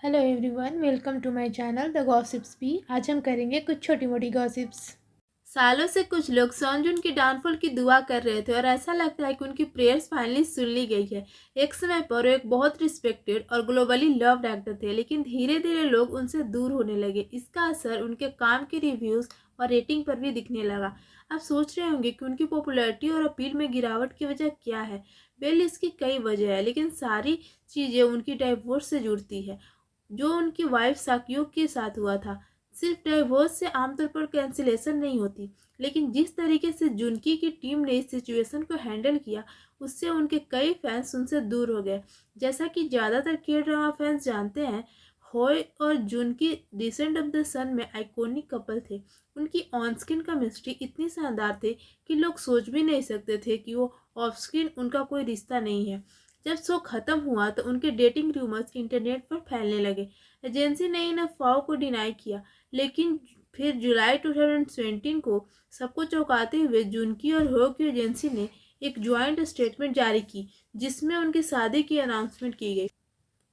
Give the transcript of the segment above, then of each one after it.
Hello everyone, welcome to my channel the gossips भी। आज हम करेंगे कुछ छोटी मोटी गॉसिप्स। सालों से कुछ लोग सॉन्जुन की डाउनफॉल की दुआ कर रहे थे और ऐसा लगता है कि उनकी प्रेयर्स फाइनली सुन ली गई है। एक समय पर वो एक बहुत रिस्पेक्टेड और ग्लोबली लव्ड एक्टर थे, लेकिन धीरे धीरे लोग उनसे दूर होने लगे। इसका असर उनके काम के रिव्यूज और रेटिंग पर भी दिखने लगा। आप सोच रहे होंगे कि उनकी पॉपुलैरिटी और अपील में गिरावट की वजह क्या है। वेल, इसकी कई वजह है, लेकिन सारी चीज़ें उनकी डाइवोर्स से जुड़ती है जो उनकी वाइफ साक्योक के साथ हुआ था। सिर्फ डाइवोर्स से आमतौर पर कैंसिलेशन नहीं होती, लेकिन जिस तरीके से जुनकी की टीम ने इस सिचुएशन को हैंडल किया उससे उनके कई फैंस उनसे दूर हो गए। जैसा कि ज़्यादातर के ड्रामा फैंस जानते हैं, होय और जुनकी डिसेंड ऑफ द सन में आइकॉनिक कपल थे। उनकी ऑन स्क्रीन केमिस्ट्री इतनी शानदार थी कि लोग सोच भी नहीं सकते थे कि वो ऑफ स्क्रीन उनका कोई रिश्ता नहीं है। जब शो खत्म हुआ तो उनके डेटिंग रूमर्स इंटरनेट पर फैलने लगे। एजेंसी ने इन अफवाहों को डिनाई किया, लेकिन फिर जुलाई 2017 को सबको चौंकाते हुए जुनकी और हो की एजेंसी ने एक ज्वाइंट स्टेटमेंट जारी की, जिसमें उनकी शादी की अनाउंसमेंट की गई।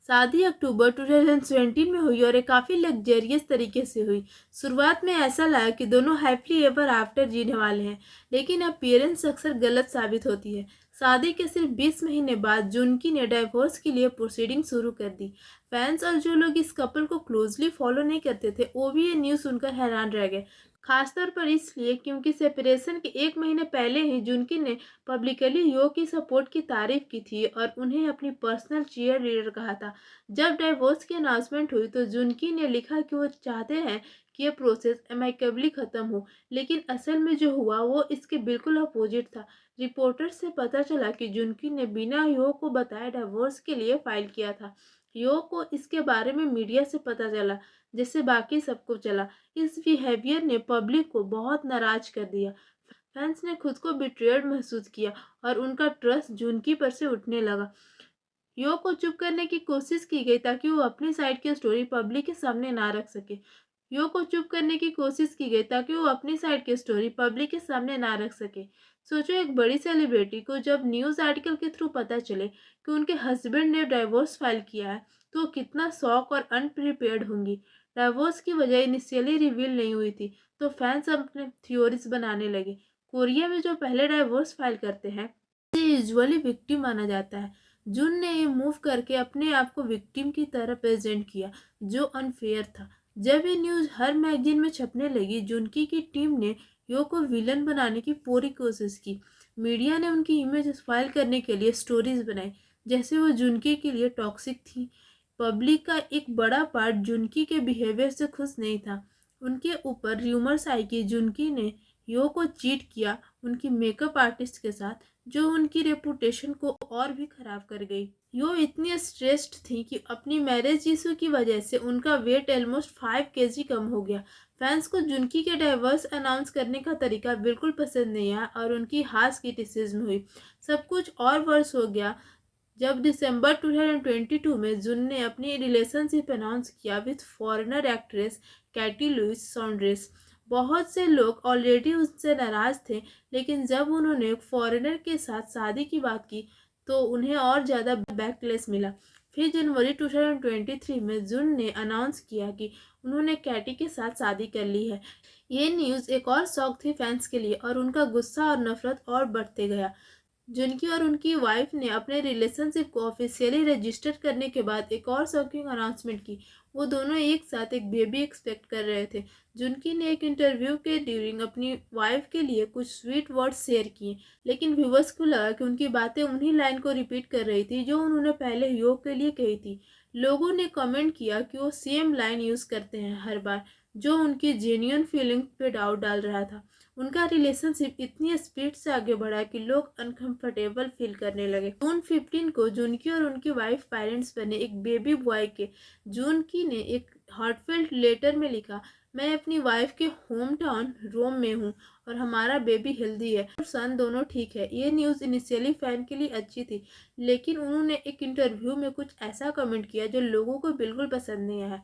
शादी अक्टूबर 2017 में हुई और एक काफ़ी लग्जरियस तरीके से हुई। शुरुआत में ऐसा लगा कि दोनों हैप्पीली एवर आफ्टर जीने वाले हैं, लेकिन अपीयरेंस अक्सर गलत साबित होती है। शादी के सिर्फ 20 महीने बाद जुनकी ने डाइवोर्स के लिए प्रोसीडिंग शुरू कर दी। फैंस और जो लोग इस कपल को क्लोजली फॉलो नहीं करते थे वो भी ये न्यूज़ सुनकर हैरान रह गए। खासतौर पर इसलिए क्योंकि सेपरेशन के एक महीने पहले ही जुनकी ने पब्लिकली यो की सपोर्ट की तारीफ की थी और उन्हें अपनी पर्सनल चीयर लीडर कहा था। जब डाइवोर्स की अनाउंसमेंट हुई तो जुनकी ने लिखा कि वो चाहते हैं कि यह प्रोसेस अमेकेबली खत्म हो, लेकिन असल में जो हुआ वो इसके बिल्कुल अपोजिट था। रिपोर्टर्स से पता चला कि जुनकी ने बिना यो को बताए डाइवोर्स के लिए फाइल किया था। यो को इसके बारे में मीडिया से पता चला, जिससे बाकी सबको चला। इस बिहेवियर ने पब्लिक को बहुत नाराज कर दिया। फैंस ने खुद को बिट्रेयड महसूस किया और उनका ट्रस्ट जुनकी पर से उठने लगा। यो को चुप करने की कोशिश की गई ताकि वो अपनी साइड की स्टोरी पब्लिक के सामने ना रख सके। यो को चुप करने की कोशिश की गई ताकि वो अपनी साइड की स्टोरी पब्लिक के सामने ना रख सके। सोचो, एक बड़ी सेलिब्रिटी को जब न्यूज़ आर्टिकल के थ्रू पता चले कि उनके हस्बैंड ने डाइवोर्स फाइल किया है तो वो कितना शॉक और अनप्रिपेयर्ड होंगी। डाइवोर्स की वजह इनिशियली रिवील नहीं हुई थी तो फैंस अपने थ्योरीज बनाने लगे। कोरिया में जो पहले डाइवोर्स फाइल करते हैं उसे यूजुअली विक्टिम माना जाता है। जून ने ये मूव करके अपने आप को विक्टिम की तरह प्रेजेंट किया, जो अनफेयर था। जब ये न्यूज़ हर मैगजीन में छपने लगी, जुनकी की टीम ने यो को विलन बनाने की पूरी कोशिश की। मीडिया ने उनकी इमेज स्पॉइल करने के लिए स्टोरीज बनाई, जैसे वो जुनकी के लिए टॉक्सिक थी। पब्लिक का एक बड़ा पार्ट जुनकी के बिहेवियर से खुश नहीं था। उनके ऊपर र्यूमर्स आई कि जुनकी ने यो को चीट किया उनकी मेकअप आर्टिस्ट के साथ, जो उनकी रेपुटेशन को और भी खराब कर गई। यो इतनी स्ट्रेस्ड थी कि अपनी मैरिज इशू की वजह से उनका वेट ऑलमोस्ट 5 kg कम हो गया। फैंस को जुनकी के डाइवर्स अनाउंस करने का तरीका बिल्कुल पसंद नहीं आया और उनकी हार्श क्रिटिसिज्म हुई। सब कुछ और वर्स हो गया जब दिसंबर 2022 में जुन ने अपनी रिलेशनशिप अनाउंस किया with foreigner actress Katie Louis Saunders. बहुत से लोग ऑलरेडी उससे नाराज थे, लेकिन जब उन्होंने एक फॉरेनर के साथ शादी की बात की तो उन्हें और ज़्यादा बैकलेस मिला। फिर जनवरी 2023 में जुन ने अनाउंस किया कि उन्होंने कैटी के साथ शादी कर ली है। ये न्यूज़ एक और शॉक थी फैंस के लिए और उनका गुस्सा और नफरत और बढ़ते गया। जुनकी और उनकी वाइफ ने अपने रिलेशनशिप को ऑफिशियली रजिस्टर करने के बाद एक और शॉकिंग अनाउंसमेंट की। वो दोनों एक साथ एक बेबी एक्सपेक्ट कर रहे थे। जुनकी ने एक इंटरव्यू के ड्यूरिंग अपनी वाइफ के लिए कुछ स्वीट वर्ड्स शेयर किए, लेकिन व्यूवर्स को लगा कि उनकी बातें उन्हीं लाइन को रिपीट कर रही थी जो उन्होंने पहले योग के लिए कही थी। लोगों ने कमेंट किया कि वो सेम लाइन यूज़ करते हैं हर बार, जो उनकी जेन्युइन फीलिंग पे डाउट डाल रहा था। उनका रिलेशनशिप इतनी स्पीड से आगे बढ़ा कि लोग अनकंफर्टेबल फील करने लगे। जून 15 को जुनकी और उनकी वाइफ पेरेंट्स बने एक बेबी बॉय के। जुनकी ने एक हार्टफेल्ट लेटर में लिखा, मैं अपनी वाइफ के होम टाउन रोम में हूँ और हमारा बेबी हेल्दी है और सन दोनों ठीक है। ये न्यूज़ इनिशियली फैन के लिए अच्छी थी, लेकिन उन्होंने एक इंटरव्यू में कुछ ऐसा कमेंट किया जो लोगों को बिल्कुल पसंद नहीं आया।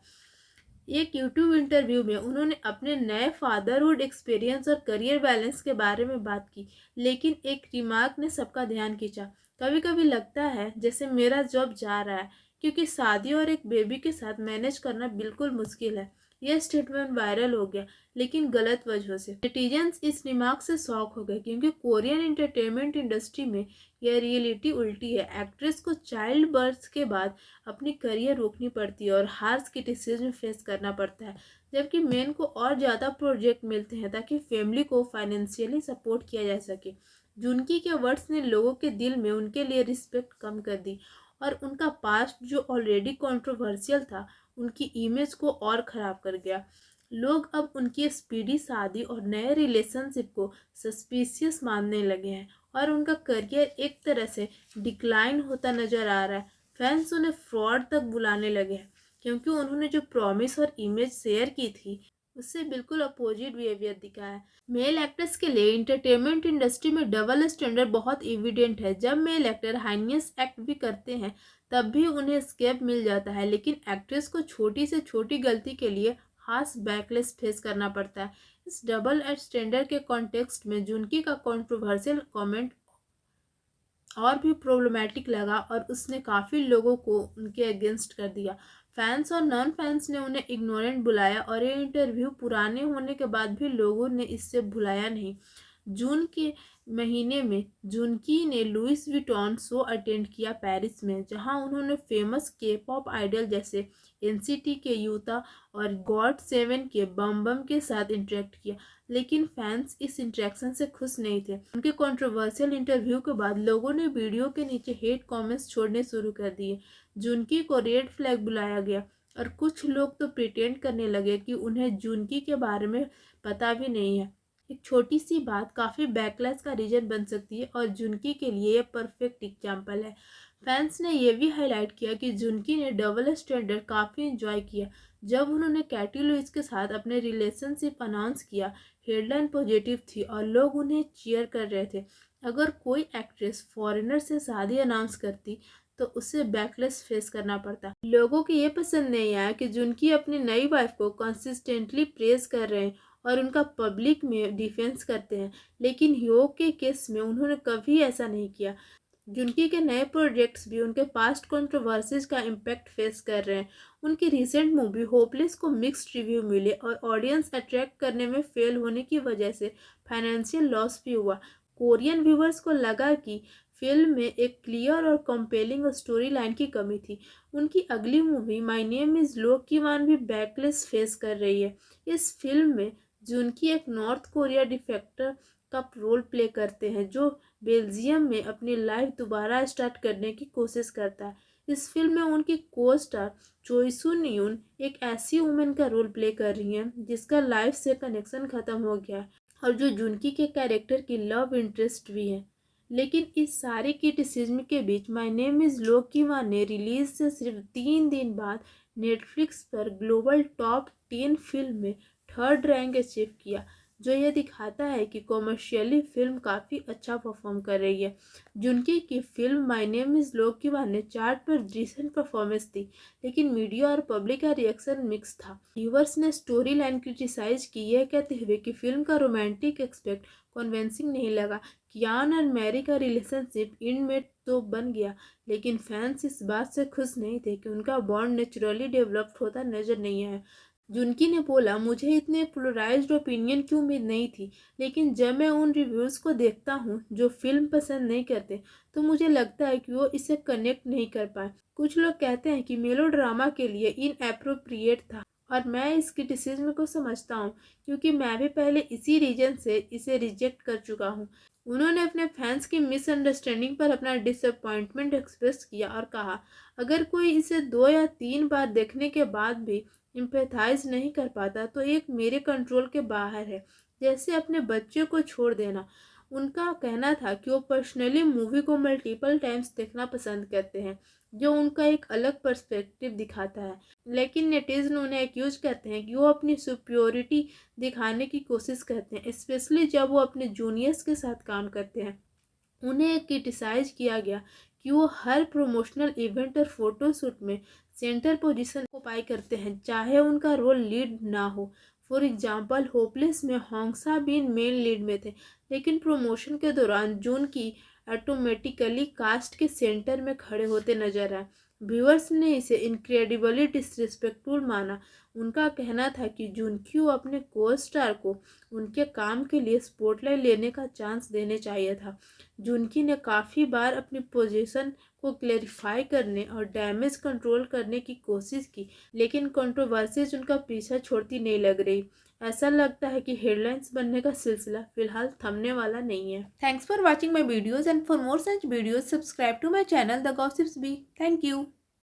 एक यूट्यूब इंटरव्यू में उन्होंने अपने नए फादरहुड एक्सपीरियंस और करियर बैलेंस के बारे में बात की, लेकिन एक रिमार्क ने सबका ध्यान खींचा। कभी कभी लगता है जैसे मेरा जॉब जा रहा है, क्योंकि शादी और एक बेबी के साथ मैनेज करना बिल्कुल मुश्किल है। यह स्टेटमेंट वायरल हो गया, लेकिन गलत वजहों से। नेटिजन्स इस रिमार्क से शॉक हो गए क्योंकि कोरियन एंटरटेनमेंट इंडस्ट्री में यह रियलिटी उल्टी है। एक्ट्रेस को चाइल्ड बर्थ के बाद अपनी करियर रोकनी पड़ती है और हार्श क्रिटिसिज्म फेस करना पड़ता है, जबकि मेन को और ज़्यादा प्रोजेक्ट मिलते हैं ताकि फैमिली को फाइनेंशियली सपोर्ट किया जा सके। जुनकी के वर्ड्स ने लोगों के दिल में उनके लिए रिस्पेक्ट कम कर दी और उनका पास्ट जो ऑलरेडी कंट्रोवर्शियल था उनकी इमेज को और ख़राब कर गया। लोग अब उनकी स्पीडी शादी और नए रिलेशनशिप को सस्पिशियस मानने लगे हैं और उनका करियर एक तरह से डिक्लाइन होता नज़र आ रहा है। फैंस उन्हें फ्रॉड तक बुलाने लगे हैं क्योंकि उन्होंने जो प्रॉमिस और इमेज शेयर की थी उससे बिल्कुल अपोजिट बिहेवियर दिखा है। मेल एक्टर्स के लिए एंटरटेनमेंट इंडस्ट्री में डबल स्टैंडर्ड बहुत एविडेंट है। जब मेल एक्टर हाइनियस एक्ट भी करते हैं तब भी उन्हें स्केप मिल जाता है, लेकिन एक्ट्रेस को छोटी से छोटी गलती के लिए हार्श बैकलेस फेस करना पड़ता है। इस डबल स्टैंडर्ड के कॉन्टेक्स्ट में जुनकी का कंट्रोवर्शियल कमेंट और भी प्रॉब्लमैटिक लगा और उसने काफ़ी लोगों को उनके अगेंस्ट कर दिया। फैंस और नॉन फैंस ने उन्हें इग्नोरेंट बुलाया और ये इंटरव्यू पुराने होने के बाद भी लोगों ने इससे भुलाया नहीं। जून के महीने में जुनकी ने लुइस विटॉन शो अटेंड किया पेरिस में, जहां उन्होंने फेमस के पॉप आइडल जैसे एनसीटी के यूता और गॉड सेवन के बम बम के साथ इंटरेक्ट किया, लेकिन फैंस इस इंटरेक्शन से खुश नहीं थे। उनके कंट्रोवर्शियल इंटरव्यू के बाद लोगों ने वीडियो के नीचे हेट कमेंट्स छोड़ने शुरू कर दिए। जुनकी को रेड फ्लैग बुलाया गया और कुछ लोग तो प्रिटेंड करने लगे कि उन्हें जुनकी के बारे में पता भी नहीं है। एक छोटी सी बात काफ़ी बैकलैश का रीजन बन सकती है और जुनकी के लिए यह परफेक्ट एग्जाम्पल है। फैंस ने यह भी हाईलाइट किया कि जुनकी ने डबल स्टैंडर्ड काफ़ी एंजॉय किया। जब उन्होंने कैटी लुइस के साथ अपने रिलेशनशिप अनाउंस किया, हेडलाइन पॉजिटिव थी और लोग उन्हें चीयर कर रहे थे। अगर कोई एक्ट्रेस फॉरेनर से शादी अनाउंस करती तो उसे बैकलेस फेस करना पड़ता। लोगों को ये पसंद नहीं आया कि जुनकी अपनी नई वाइफ को कंसिस्टेंटली प्रेज कर रहे हैं और उनका पब्लिक में डिफेंस करते हैं, लेकिन ह्योग के केस में उन्होंने कभी ऐसा नहीं किया। जुनकी के नए प्रोजेक्ट्स भी उनके पास्ट कंट्रोवर्सीज का इम्पैक्ट फेस कर रहे हैं। उनकी रिसेंट मूवी होपलेस को मिक्स्ड रिव्यू मिले और ऑडियंस अट्रैक्ट करने में फेल होने की वजह से फाइनेंशियल लॉस भी हुआ। कोरियन व्यूवर्स को लगा कि फिल्म में एक क्लियर और कंपेलिंग स्टोरी लाइन की कमी थी। उनकी अगली movie my name is low की मान भी बैकलेस फेस कर रही है। इस फिल्म में जुनकी एक नॉर्थ कोरिया डिफेक्टर का रोल प्ले करते हैं जो बेल्जियम में अपनी लाइफ दोबारा स्टार्ट करने की कोशिश करता है। इस फिल्म में उनकी को स्टार चोई सुन यून एक ऐसी वुमेन का रोल प्ले कर रही हैं जिसका लाइफ से कनेक्शन खत्म हो गया है और जो जुनकी के कैरेक्टर की लव इंटरेस्ट भी है। लेकिन इस सारे क्रिटिसिज्म के बीच माय नेम इज़ लो की मान ने रिलीज से सिर्फ 3 दिन बाद नेटफ्लिक्स पर ग्लोबल टॉप 10 फिल्म में 3rd रैंक अचीव किया, जो यह दिखाता है कि कॉमर्शियली फिल्म काफ़ी अच्छा परफॉर्म कर रही है। जुनकी की film my name is low की मान ने चार्ट पर डिसेंट परफॉर्मेंस दी, लेकिन मीडिया और पब्लिक का रिएक्शन मिक्स था। व्यूवर्स ने स्टोरी लाइन क्रिटिसाइज की, यह कहते हुए कि फिल्म का रोमांटिक एस्पेक्ट कन्विंसिंग नहीं लगा। कियान और मैरी का रिलेशनशिप एंड में तो बन गया, लेकिन फैंस इस बात से खुश नहीं थे कि उनका बॉन्ड नेचुरली डेवलप्ड होता नजर नहीं आया। जुनकी ने बोला, मुझे इतने पोलराइज्ड ओपिनियन की उम्मीद नहीं थी, लेकिन जब मैं उन रिव्यूज़ को देखता हूँ जो फिल्म पसंद नहीं करते तो मुझे लगता है कि वो इसे कनेक्ट नहीं कर पाए। कुछ लोग कहते हैं कि मेलोड्रामा के लिए इनएप्रोप्रिएट था और मैं इस क्रिटिसिज्म को समझता हूँ क्योंकि मैं भी पहले इसी रीजन से इसे रिजेक्ट कर चुका हूँ। उन्होंने अपने फैंस की मिसअंडरस्टैंडिंग पर अपना डिसअपॉइंटमेंट एक्सप्रेस किया और कहा, अगर कोई इसे 2 या 3 बार देखने के बाद भी एम्पैथाइज नहीं कर पाता तो एक मेरे कंट्रोल के बाहर है, जैसे अपने बच्चे को छोड़ देना। उनका कहना था कि वो पर्सनली मूवी को मल्टीपल टाइम्स देखना पसंद करते हैं, जो उनका एक अलग पर्सपेक्टिव दिखाता है। लेकिन नेटिजन उन्हें एक्यूज करते हैं कि वो अपनी सुप्योरिटी दिखाने की कोशिश करते हैं, स्पेशली जब वो अपने जूनियर्स के साथ काम करते हैं। उन्हें क्रिटिसाइज किया गया कि वो हर प्रमोशनल इवेंट और फोटोशूट में सेंटर पोजीशन ऑक्युपाई करते हैं, चाहे उनका रोल लीड ना हो। फॉर एग्जांपल, होपलेस में होंगसा बीन मेन लीड में थे, लेकिन प्रमोशन के दौरान जून की ऑटोमेटिकली कास्ट के सेंटर में खड़े होते नजर आए। व्यूअर्स ने इसे इनक्रेडिबली डिसरिस्पेक्टफुल माना। उनका कहना था कि जुनक्यू अपने को स्टार को उनके काम के लिए स्पॉटलाइट लेने का चांस देने चाहिए था। जुनकी ने काफ़ी बार अपनी पोजीशन को क्लेरिफाई करने और डैमेज कंट्रोल करने की कोशिश की, लेकिन कंट्रोवर्सीज उनका पीछा छोड़ती नहीं लग रही। ऐसा लगता है कि हेडलाइंस बनने का सिलसिला फिलहाल थमने वाला नहीं है। Thanks for watching my videos and for more such videos subscribe to my channel the gossips B. Thank you.